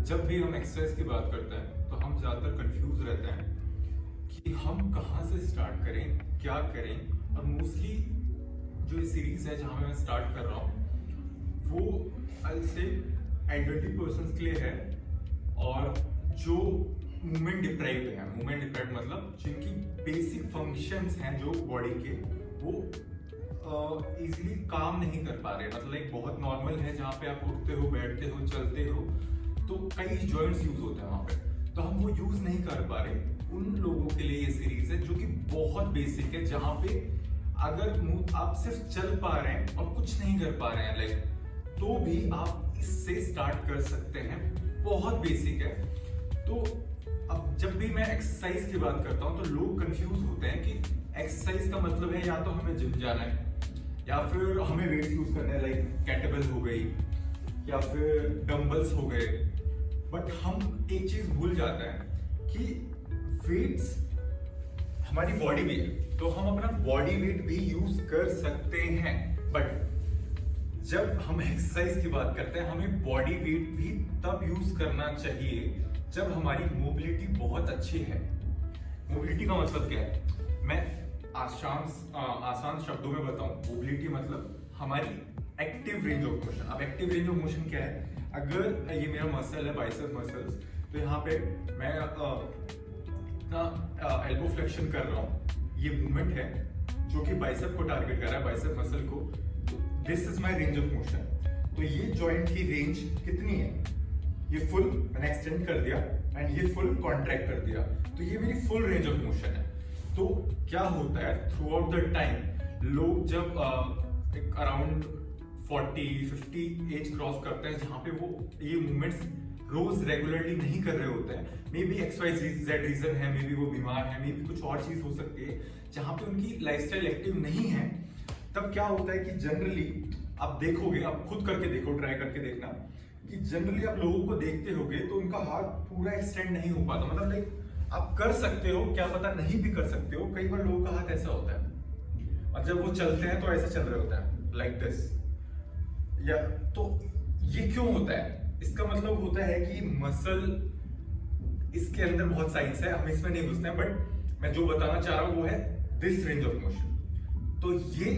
जब भी हम एक्सरसाइज की बात करते हैं तो हम ज़्यादातर कंफ्यूज रहते हैं कि हम कहाँ से स्टार्ट करें, क्या करें। और मोस्टली जो ये सीरीज़ है जहाँ मैं स्टार्ट कर रहा हूँ वो आई से एडल्टी पर्सन्स के लिए है, और जो मूवमेंट डिप्राइव्ड है। मूवमेंट डिप्राइव्ड मतलब जिनकी बेसिक फंक्शंस हैं जो बॉडी के, वो इजीली काम नहीं कर पा रहे। मतलब एक बहुत नॉर्मल है जहाँ पे आप उठते हो, बैठते हो, चलते हो, तो कई जॉइंट्स यूज होते हैं वहाँ पे, तो हम वो यूज नहीं कर पा रहे। उन लोगों के लिए ये सीरीज है जो कि बहुत बेसिक है, जहाँ पे अगर आप सिर्फ चल पा रहे हैं और कुछ नहीं कर पा रहे हैं लाइक, तो भी आप इससे स्टार्ट कर सकते हैं। बहुत बेसिक है। तो अब जब भी मैं एक्सरसाइज की बात करता हूँ तो लोग कंफ्यूज होते हैं कि एक्सरसाइज का मतलब है या तो हमें जिम जाना है या फिर हमें वेट्स यूज करना है, लाइक कैटबेल हो गई या फिर डंबल्स हो गए। बट हम एक चीज भूल जाते हैं कि वेट्स हमारी बॉडी भी है, तो हम अपना बॉडी वेट भी यूज कर सकते हैं। बट जब हम एक्सरसाइज की बात करते हैं हमें बॉडी वेट भी तब यूज करना चाहिए जब हमारी मोबिलिटी बहुत अच्छी है। मोबिलिटी का मतलब क्या है, मैं आसान शब्दों में बताऊं। मोबिलिटी मतलब हमारी एक्टिव रेंज ऑफ मोशन। अब एक्टिव रेंज ऑफ मोशन क्या है, अगर ये मेरा मसल है बाइसेप मसल्स, तो यहाँ पे मैं एल्बो फ्लेक्शन कर रहा हूँ, ये मूवमेंट है जो कि बाइसेप को टारगेट कर रहा है, बाइसेप मसल को। This is my range of motion. तो ये जॉइंट की रेंज कितनी है, ये फुल मैंने एक्सटेंड कर दिया एंड ये फुल कॉन्ट्रैक्ट कर दिया, तो ये मेरी फुल रेंज ऑफ मोशन है। तो क्या होता है थ्रू आउट द टाइम, लोग जब अराउंड 40-50 एज क्रॉस करते हैं, जहाँ पे वो ये मूवमेंट्स रोज रेगुलरली नहीं कर रहे होते हैं, मे बी XYZ रीजन है, मे बी वो बीमार है, मे बी कुछ और चीज हो सकती है जहाँ पे उनकी लाइफस्टाइल एक्टिव नहीं है। तब क्या होता है कि जनरली आप देखोगे, आप खुद करके देखो, ट्राई करके देखना कि जनरली आप लोगों को देखते होगे तो उनका हाथ पूरा एक्सटेंड नहीं हो पाता। मतलब लाइक आप कर सकते हो, क्या पता नहीं भी कर सकते हो। कई बार लोगों का हाथ ऐसा होता है और जब वो चलते हैं तो ऐसे चल रहे होते हैं लाइक दिस। या तो ये क्यों होता है, इसका मतलब होता है कि मसल, इसके अंदर बहुत साइंस है, हम इसमें नहीं घुसते हैं, बट मैं जो बताना चाह रहा हूं वो है दिस रेंज ऑफ मोशन। तो ये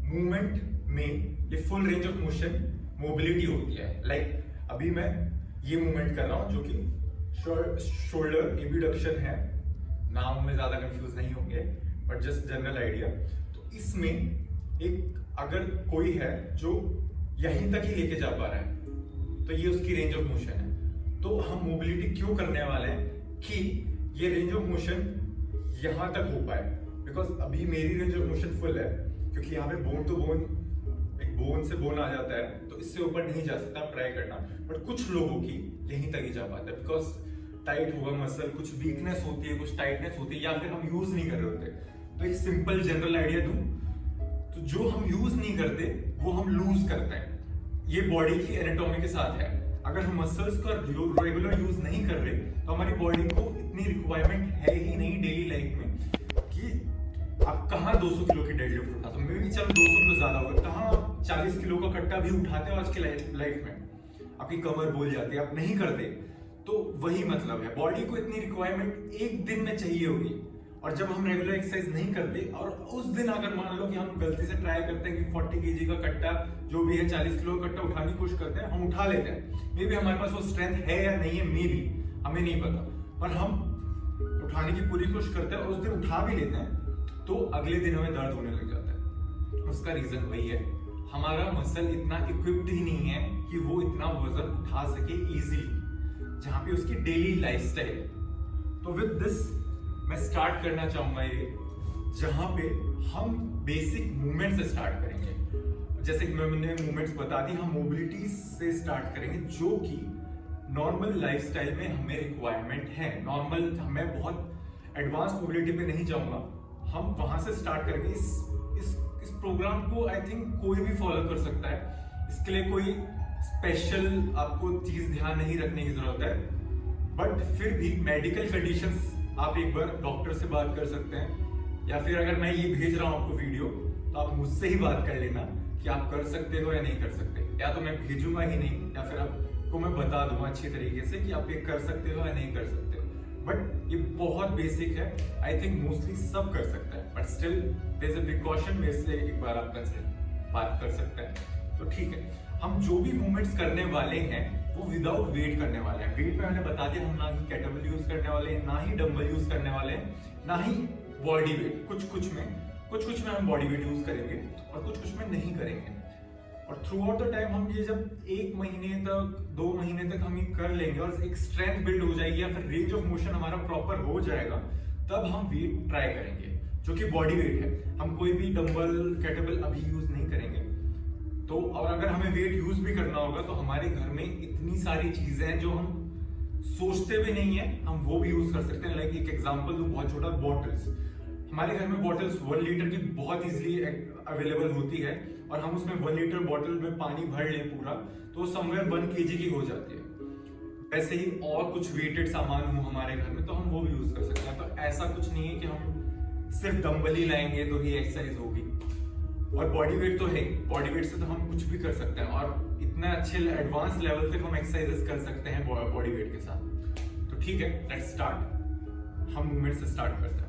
मूवमेंट में ये full range of motion mobility होती है। लाइक अभी मैं ये मूवमेंट कर रहा हूं जो कि शोल्डर एबडक्शन है, नाम में ज्यादा कंफ्यूज नहीं होंगे बट जस्ट जनरल आइडिया। तो इसमें एक अगर कोई है जो यहीं तक ही लेके जा पा रहा है तो ये उसकी रेंज ऑफ मोशन है। तो हम मोबिलिटी क्यों करने वाले हैं कि ये रेंज ऑफ मोशन यहां तक हो पाए, बिकॉज अभी मेरी रेंज ऑफ मोशन फुल है, क्योंकि यहाँ पे बोन टू बोन, एक बोन से बोन आ जाता है, तो इससे ऊपर नहीं जा सकता, आप ट्राई करना। बट कुछ लोगों की यहीं तक ही जा पाता है, बिकॉज टाइट होगा मसल, कुछ वीकनेस होती है, कुछ टाइटनेस होती है, या फिर हम यूज नहीं कर रहे होते। तो एक सिंपल जनरल आइडिया दूं तो जो हम यूज नहीं करते वो हम लूज करते हैं। ये बॉडी की एनाटॉमी के साथ है। अगर हम मसल्स का रेगुलर यूज नहीं कर रहे तो हमारी बॉडी को इतनी रिक्वायरमेंट है ही नहीं डेली लाइफ में कि आप कहाँ 200 किलो की डेडलिफ्ट उठाते हो, मे बी चलो 200 किलो ज्यादा होगा, कहाँ 40 किलो का कट्टा भी उठाते हो आज के लाइफ में, आपकी कमर बोल जाती है, आप नहीं करते। तो वही मतलब है, बॉडी को इतनी रिक्वायरमेंट एक दिन में चाहिए होगी, और जब हम रेगुलर एक्सरसाइज नहीं करते और उस दिन अगर मान लो कि हम गलती से ट्राई करते हैं कि 40 kg का कट्टा जो भी है, 40 किलो का कट्टा उठाने की कोशिश करते हैं, हम उठा लेते हैं, मे बी हमारे पास वो स्ट्रेंथ है या नहीं है, मे बी हमें नहीं पता, पर हम उठाने की पूरी कोशिश करते हैं और उस दिन उठा भी लेते हैं, तो अगले दिन हमें दर्द होने लग जाता है। उसका रीजन वही है, हमारा मसल इतना इक्विप्ड ही नहीं है कि वो इतना वजन उठा सके इजीली, जहां पे उसकी डेली लाइफस्टाइल है। तो विद दिस मैं स्टार्ट करना चाहूंगा ये, जहां पे हम बेसिक मूवमेंट से स्टार्ट करेंगे। जैसे कि मैंने मूवमेंट्स बता दी, हम मोबिलिटी से स्टार्ट करेंगे जो कि नॉर्मल लाइफस्टाइल में हमें रिक्वायरमेंट है। नॉर्मल, मैं बहुत एडवांस मोबिलिटी पे नहीं जाऊंगा, हम वहां से स्टार्ट करेंगे। इस प्रोग्राम को आई थिंक कोई भी फॉलो कर सकता है, इसके लिए कोई स्पेशल आपको चीज ध्यान नहीं रखने की जरूरत है। बट फिर भी मेडिकल कंडीशंस आप एक बार डॉक्टर से बात कर सकते हैं, या फिर अगर मैं ये भेज रहा हूं आपको वीडियो तो आप मुझसे ही बात कर लेना कि आप कर सकते हो या नहीं कर सकते, या तो मैं भेजूंगा ही नहीं, या फिर आप को मैं बता दूंगा अच्छी तरीके से कि आप ये कर सकते हो या नहीं कर सकते हो, बट ये बहुत बेसिक है। आई थिंक मोस्टली सब कर सकता है, but still there is a precaution, मेरे से एक बार आप बात कर सकते हैं। तो ठीक है, हम जो भी मूवमेंट्स करने वाले हैं वो विदाउट वेट करने वाले हैं। वेट में मैंने बता दिया, हम ना ही कैटबल यूज करने वाले हैं, ना ही डंबल यूज करने वाले हैं, ना ही बॉडी वेट। कुछ में हम बॉडी वेट यूज करेंगे और कुछ में नहीं करेंगे। और थ्रू आउट द टाइम हम ये जब 1 महीने तक 2 महीने तक हम ये कर लेंगे और एक स्ट्रेंथ बिल्ड हो जाएगी या फिर रेंज ऑफ मोशन हमारा प्रॉपर हो जाएगा, तब हम वेट ट्राई करेंगे जो कि बॉडी वेट है। हम कोई भी डंबल कैटबल अभी यूज नहीं करेंगे। तो और अगर हमें वेट यूज भी करना होगा तो हमारे घर में इतनी सारी चीजें हैं जो हम सोचते भी नहीं है, हम वो भी यूज कर सकते हैं। लाइक एक एग्जांपल दूं बहुत छोटा, बॉटल्स। हमारे घर में बॉटल्स 1 लीटर की बहुत इजीली अवेलेबल होती है और हम उसमें 1 लीटर बॉटल में पानी भर लें पूरा, तो समवेयर 1 kg की हो जाती है। वैसे ही और कुछ वेटेड सामान हो हमारे घर में तो हम वो भी यूज कर सकते हैं। तो ऐसा कुछ नहीं है कि हम सिर्फ डंबल ही लाएंगे तो ही एक्सरसाइज होगी। और बॉडी वेट तो है, बॉडी वेट से तो हम कुछ भी कर सकते हैं और इतना अच्छे एडवांस लेवल तक हम एक्सरसाइजेस कर सकते हैं बॉडी वेट के साथ। तो ठीक है, लेट्स स्टार्ट। हम मूवमेंट से स्टार्ट करते हैं।